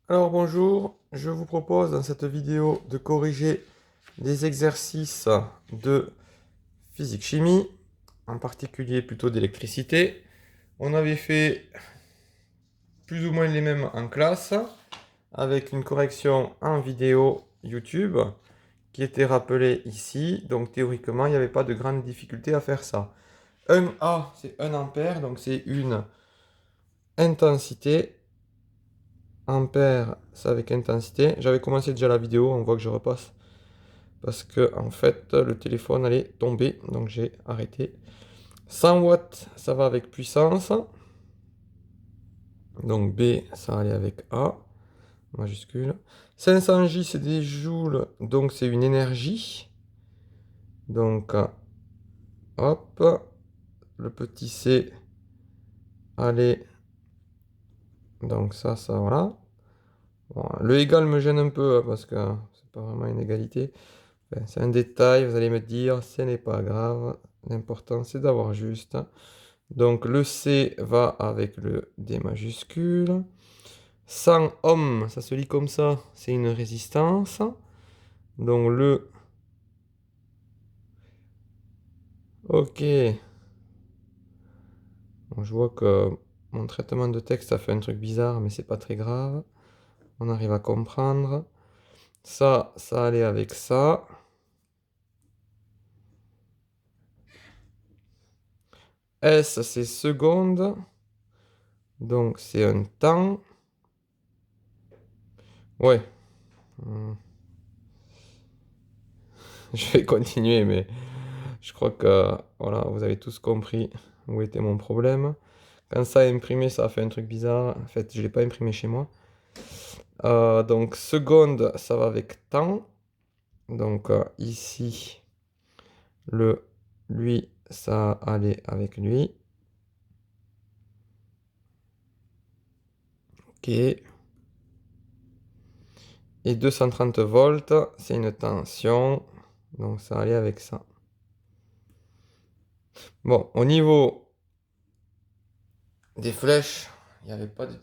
Alors bonjour, je vous propose dans cette vidéo de corriger des exercices de physique-chimie, en particulier plutôt d'électricité. On avait fait plus ou moins les mêmes en classe, avec une correction en vidéo YouTube qui était rappelée ici. Donc théoriquement, il n'y avait pas de grande difficulté à faire ça. 1A, c'est 1 ampère, donc c'est une intensité. Ampère, c'est avec intensité. J'avais commencé déjà la vidéo, on voit que je repasse. Parce que en fait, le téléphone allait tomber, donc j'ai arrêté. 100 watts, ça va avec puissance. Donc B, ça allait avec A, majuscule. 500 J, c'est des joules, donc c'est une énergie. Donc, hop, le petit C, allez, donc ça, voilà. Bon, le égal me gêne un peu, parce que c'est pas vraiment une égalité. Enfin, c'est un détail, vous allez me dire, ce n'est pas grave. L'important, c'est d'avoir juste. Donc le C va avec le D majuscule. 100 ohms, ça se lit comme ça, c'est une résistance. Donc le... Ok. Bon, je vois que mon traitement de texte a fait un truc bizarre, mais c'est pas très grave. On arrive à comprendre. Ça allait avec ça. S, c'est seconde. Donc c'est un temps. Ouais. Hmm. Je vais continuer, mais je crois que voilà, vous avez tous compris où était mon problème. Quand ça a imprimé, ça a fait un truc bizarre. En fait, je ne l'ai pas imprimé chez moi. Donc, seconde, ça va avec temps. Donc, ici, lui, ça allait avec lui. Ok. Et 230 volts, c'est une tension. Donc, ça allait avec ça. Bon, au niveau des flèches, il n'y avait pas de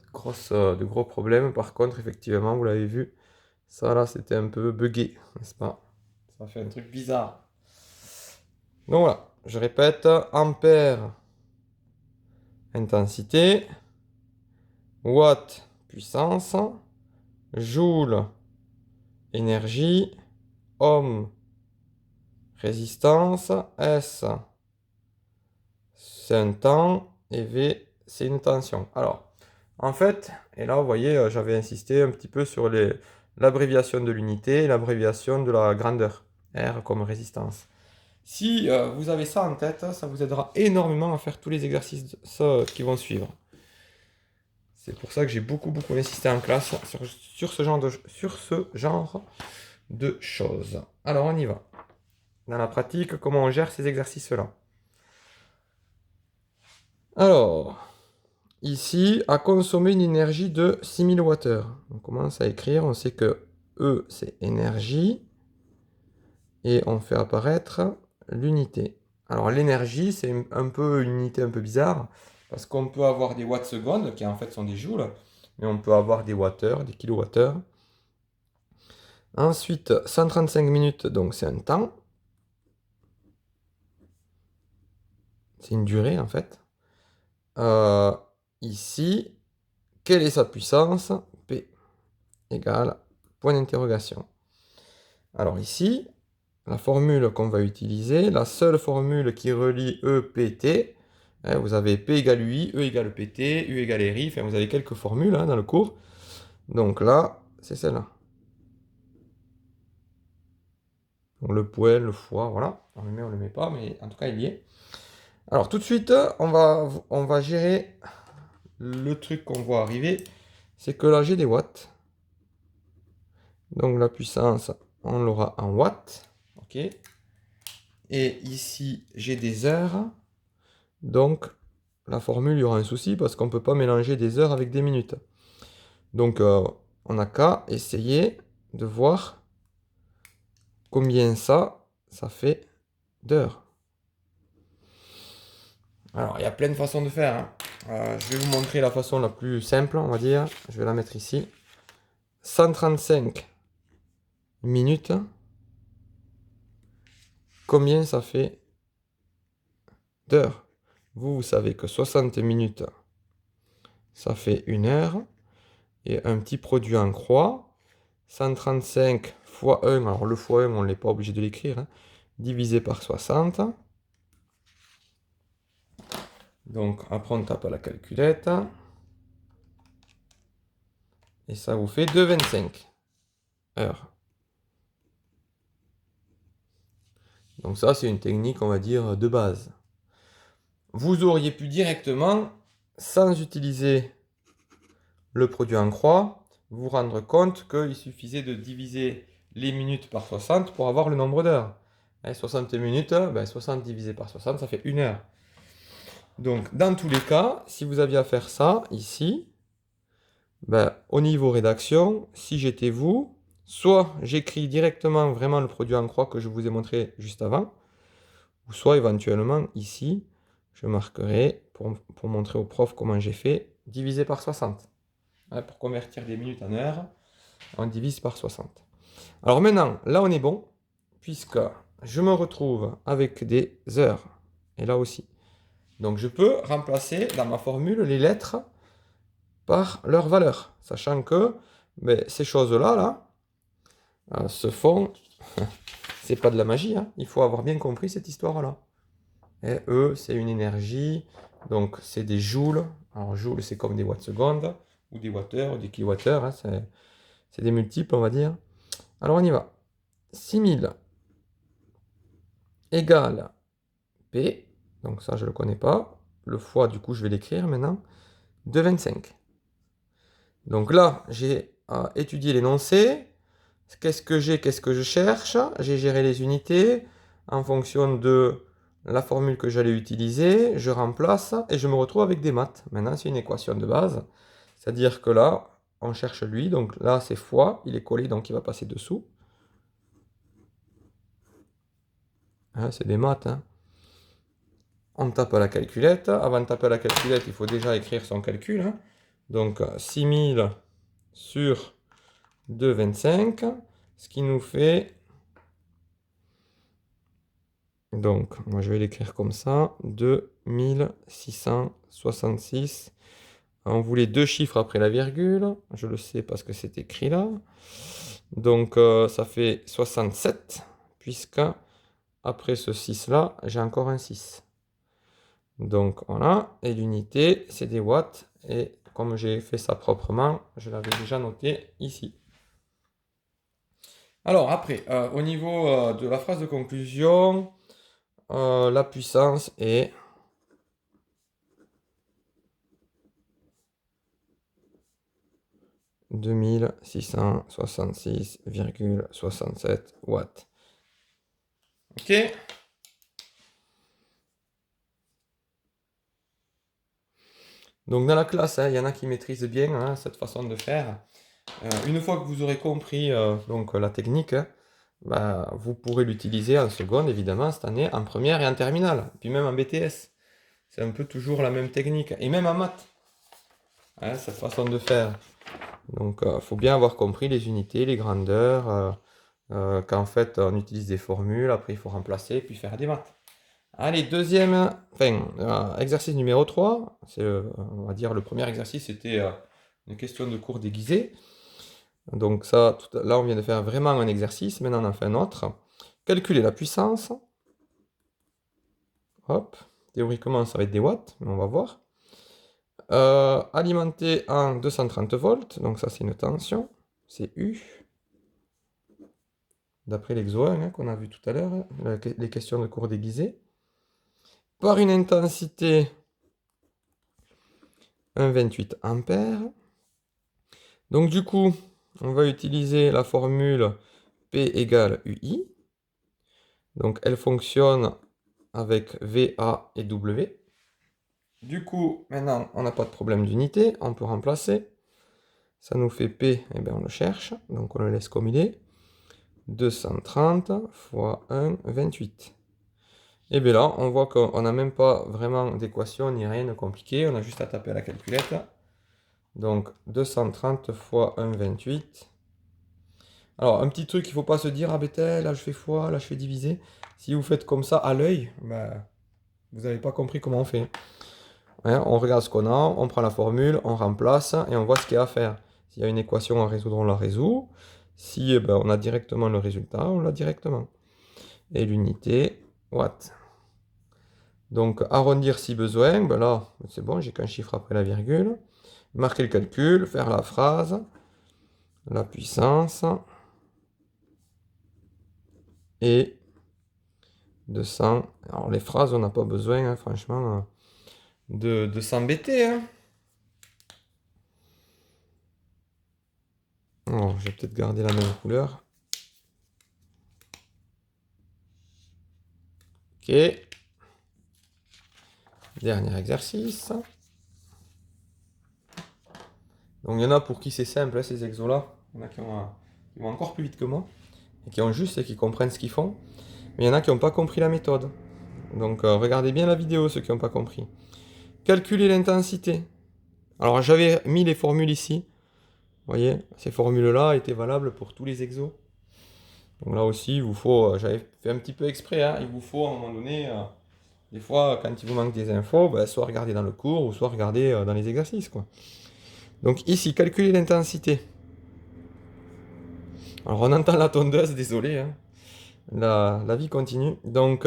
gros problèmes. Par contre, effectivement, vous l'avez vu, ça là, c'était un peu buggé, n'est-ce pas? Ça fait un truc bizarre. Donc voilà, je répète, ampère, intensité, watt, puissance, joule, énergie, ohm, résistance, S, c'est un temps, et V, c'est une tension. Alors, en fait, et là, vous voyez, j'avais insisté un petit peu sur l'abréviation de l'unité et l'abréviation de la grandeur, R comme résistance. Si vous avez ça en tête, ça vous aidera énormément à faire tous les exercices qui vont suivre. C'est pour ça que j'ai beaucoup insisté en classe sur ce genre de choses. Alors on y va. Dans la pratique, comment on gère ces exercices-là? Alors, ici, à consommer une énergie de 6000 Wh. On commence à écrire, on sait que E, c'est énergie, et on fait apparaître l'unité. Alors l'énergie, c'est un peu une unité un peu bizarre, parce qu'on peut avoir des watts secondes, qui en fait sont des joules, mais on peut avoir des wattheures, des kilowattheures. Ensuite, 135 minutes, donc c'est un temps. C'est une durée en fait. Euh, Ici, quelle est sa puissance? P égale point d'interrogation. Alors ici, la formule qu'on va utiliser, la seule formule qui relie E, P, T, hein, vous avez P égale UI, E égale PT, U égale RI, enfin vous avez quelques formules hein, dans le cours. Donc là, c'est celle-là. Donc le poêle, le foie, voilà. On le met, on le met pas, mais en tout cas il y est. Alors tout de suite, on va gérer le truc qu'on voit arriver. C'est que là j'ai des watts. Donc la puissance, on l'aura en watts. Ok. Et ici, j'ai des heures. Donc la formule, il y aura un souci parce qu'on ne peut pas mélanger des heures avec des minutes. Donc on n'a qu'à essayer de voir combien ça fait d'heures. Alors il y a plein de façons de faire, hein. Je vais vous montrer la façon la plus simple, on va dire. Je vais la mettre ici. 135 minutes, combien ça fait d'heures? Vous savez que 60 minutes, ça fait 1 heure. Et un petit produit en croix. 135 fois 1, alors le fois 1, on n'est pas obligé de l'écrire, hein, divisé par 60. Donc après on tape à la calculette. Et ça vous fait 2,25 heures. Donc ça, c'est une technique, on va dire, de base. Vous auriez pu directement, sans utiliser le produit en croix, vous rendre compte qu'il suffisait de diviser les minutes par 60 pour avoir le nombre d'heures. 60 minutes, 60 divisé par 60, ça fait 1 heure. Donc, dans tous les cas, si vous aviez à faire ça, ici, au niveau rédaction, si j'étais vous, soit j'écris directement vraiment le produit en croix que je vous ai montré juste avant, ou soit éventuellement ici, je marquerai pour montrer au prof comment j'ai fait, divisé par 60. Pour convertir des minutes en heures, on divise par 60. Alors maintenant, là on est bon, puisque je me retrouve avec des heures. Et là aussi. Donc je peux remplacer dans ma formule les lettres par leur valeur, sachant que ces choses-là se font, c'est pas de la magie, hein. Il faut avoir bien compris cette histoire-là. Et E, c'est une énergie, donc c'est des joules. Alors joules, c'est comme des watts-secondes, ou des wattheures, ou des kilowattheures, hein. C'est des multiples, on va dire. Alors on y va. 6000 égale P, donc ça je ne le connais pas. Le fois, du coup, je vais l'écrire maintenant. 2,25. Donc là, j'ai étudié l'énoncé. Qu'est-ce que j'ai, qu'est-ce que je cherche? J'ai géré les unités en fonction de la formule que j'allais utiliser. Je remplace et je me retrouve avec des maths. Maintenant, c'est une équation de base. C'est-à-dire que là, on cherche lui. Donc là, c'est fois. Il est collé, donc il va passer dessous. Hein, c'est des maths, hein. On tape à la calculette. Avant de taper à la calculette, il faut déjà écrire son calcul, hein. Donc 6000 sur 2,25, ce qui nous fait... Donc, moi je vais l'écrire comme ça, 2666. On voulait deux chiffres après la virgule, je le sais parce que c'est écrit là. Donc ça fait 67, puisque après ce 6 là, j'ai encore un 6. Donc voilà, et l'unité c'est des watts, et comme j'ai fait ça proprement, je l'avais déjà noté ici. Alors après, au niveau de la phrase de conclusion, la puissance est 2666,67 watts. Ok. Donc dans la classe, il y en a qui maîtrisent bien cette façon de faire. Une fois que vous aurez compris donc, la technique, vous pourrez l'utiliser en seconde, évidemment, cette année, en première et en terminale, puis même en BTS. C'est un peu toujours la même technique, et même en maths, cette façon de faire. Donc, il faut bien avoir compris les unités, les grandeurs, qu'en fait, on utilise des formules, après il faut remplacer, puis faire des maths. Allez, exercice numéro 3, c'est, on va dire, le premier exercice, c'était une question de cours déguisé. Donc ça, là, on vient de faire vraiment un exercice, maintenant on en fait un autre. Calculer la puissance. Hop, théoriquement, ça va être des watts, mais on va voir. Alimenté en 230 volts, donc ça c'est une tension, c'est U. D'après l'exo 1 qu'on a vu tout à l'heure, les questions de cours déguisé. Par une intensité 1,28 ampères. Donc du coup, on va utiliser la formule P égale UI. Donc elle fonctionne avec V, A et W. Du coup, maintenant, on n'a pas de problème d'unité, on peut remplacer. Ça nous fait P, et bien on le cherche, donc on le laisse comme il est. 230 fois 1, 28. Et bien là, on voit qu'on n'a même pas vraiment d'équation ni rien de compliqué, on a juste à taper à la calculette. Donc 230 fois 1, 28, Alors, un petit truc, il ne faut pas se dire, ah ben là je fais fois, là je fais diviser. Si vous faites comme ça à l'œil, ben, vous n'avez pas compris comment on fait. Hein, on regarde ce qu'on a, on prend la formule, on remplace et on voit ce qu'il y a à faire. S'il y a une équation à résoudre, on la résout. Si eh ben, on a directement le résultat, on l'a directement. Et l'unité, watt. Donc arrondir si besoin, ben là c'est bon, j'ai qu'un chiffre après la virgule. Marquer le calcul, faire la phrase, la puissance, et 200. Alors les phrases, on n'a pas besoin, hein, franchement, de s'embêter. Hein. Alors, je vais peut-être garder la même couleur. Ok. Dernier exercice. Donc il y en a pour qui c'est simple, hein, ces exos-là. Il y en a qui vont encore plus vite que moi. Et qui ont juste et qui comprennent ce qu'ils font. Mais il y en a qui n'ont pas compris la méthode. Donc regardez bien la vidéo, ceux qui n'ont pas compris. Calculer l'intensité. Alors j'avais mis les formules ici. Vous voyez, ces formules-là étaient valables pour tous les exos. Donc là aussi, il vous faut, j'avais fait un petit peu exprès, hein, il vous faut à un moment donné, des fois, quand il vous manque des infos, ben, soit regarder dans le cours, ou soit regarder dans les exercices, quoi. Donc ici, calculer l'intensité. Alors on entend la tondeuse, désolé, hein. La vie continue. Donc,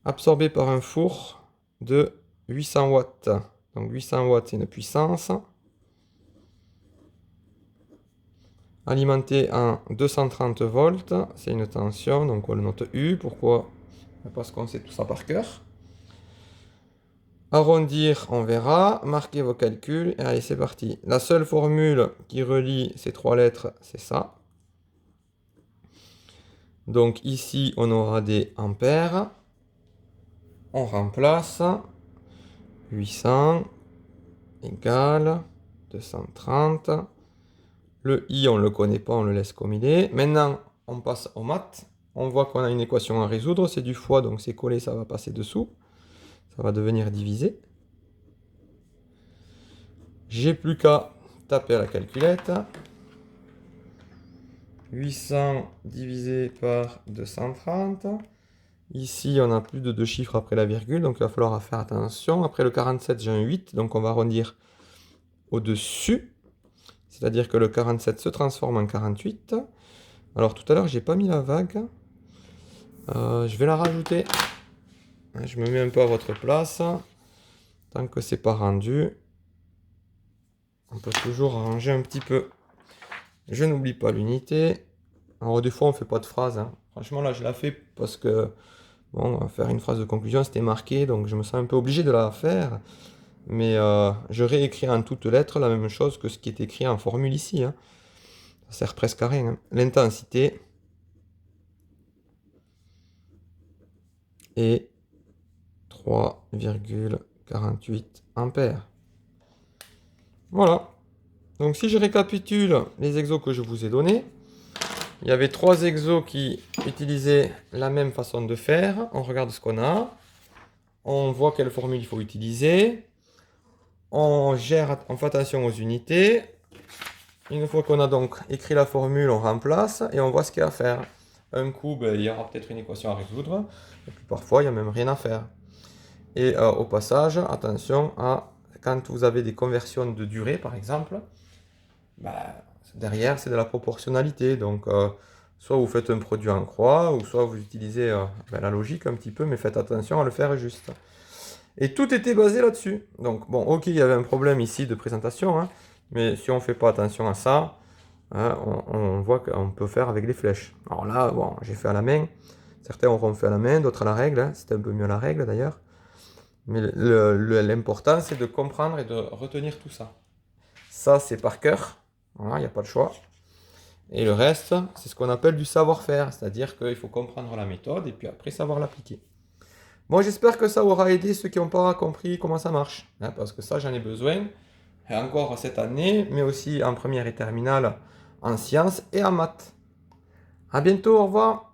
absorbé par un four de 800 watts. Donc 800 watts, c'est une puissance. Alimenté en 230 volts, c'est une tension, donc on le note U. Pourquoi? Parce qu'on sait tout ça par cœur. Arrondir, on verra. Marquez vos calculs. Et allez, c'est parti. La seule formule qui relie ces trois lettres, c'est ça. Donc ici, on aura des ampères. On remplace. 800 égale 230. Le I, on ne le connaît pas, on le laisse comme il est. Maintenant, on passe aux maths. On voit qu'on a une équation à résoudre. C'est du fois, donc c'est collé, ça va passer dessous. Ça va devenir divisé. J'ai plus qu'à taper à la calculette. 800 divisé par 230. Ici, on a plus de deux chiffres après la virgule, donc il va falloir faire attention. Après le 47, j'ai un 8, donc on va arrondir au-dessus. C'est-à-dire que le 47 se transforme en 48. Alors tout à l'heure, j'ai pas mis la vague. Je vais la rajouter. Je me mets un peu à votre place. Tant que c'est pas rendu, on peut toujours arranger un petit peu. Je n'oublie pas l'unité. Alors des fois, on fait pas de phrase. Hein. Franchement, là, je la fais parce que bon, faire une phrase de conclusion, c'était marqué, donc je me sens un peu obligé de la faire. Mais je réécris en toutes lettres la même chose que ce qui est écrit en formule ici. Hein. Ça sert presque à rien. Hein. L'intensité est 3,48 ampères. Voilà. Donc si je récapitule les exos que je vous ai donnés, il y avait 3 exos qui utilisaient la même façon de faire. On regarde ce qu'on a. On voit quelle formule il faut utiliser. On fait attention aux unités. Une fois qu'on a donc écrit la formule, on remplace et on voit ce qu'il y a à faire. Un coup, ben, il y aura peut-être une équation à résoudre. Et puis parfois, il n'y a même rien à faire. Et au passage, attention à quand vous avez des conversions de durée, par exemple, ben, derrière, c'est de la proportionnalité. Donc, soit vous faites un produit en croix, ou soit vous utilisez ben, la logique un petit peu, mais faites attention à le faire juste. Et tout était basé là-dessus. Donc, bon, ok, il y avait un problème ici de présentation, hein, mais si on ne fait pas attention à ça, hein, on voit qu'on peut faire avec les flèches. Alors là, bon, j'ai fait à la main. Certains auront fait à la main, d'autres à la règle. Hein, c'était un peu mieux à la règle d'ailleurs. Mais l'important, c'est de comprendre et de retenir tout ça. Ça, c'est par cœur. Voilà, il n'y a pas de choix. Et le reste, c'est ce qu'on appelle du savoir-faire. C'est-à-dire qu'il faut comprendre la méthode et puis après savoir l'appliquer. Bon, j'espère que ça aura aidé ceux qui n'ont pas compris comment ça marche. Hein, parce que ça, j'en ai besoin. Et encore cette année, mais aussi en première et terminale en sciences et en maths. À bientôt, au revoir.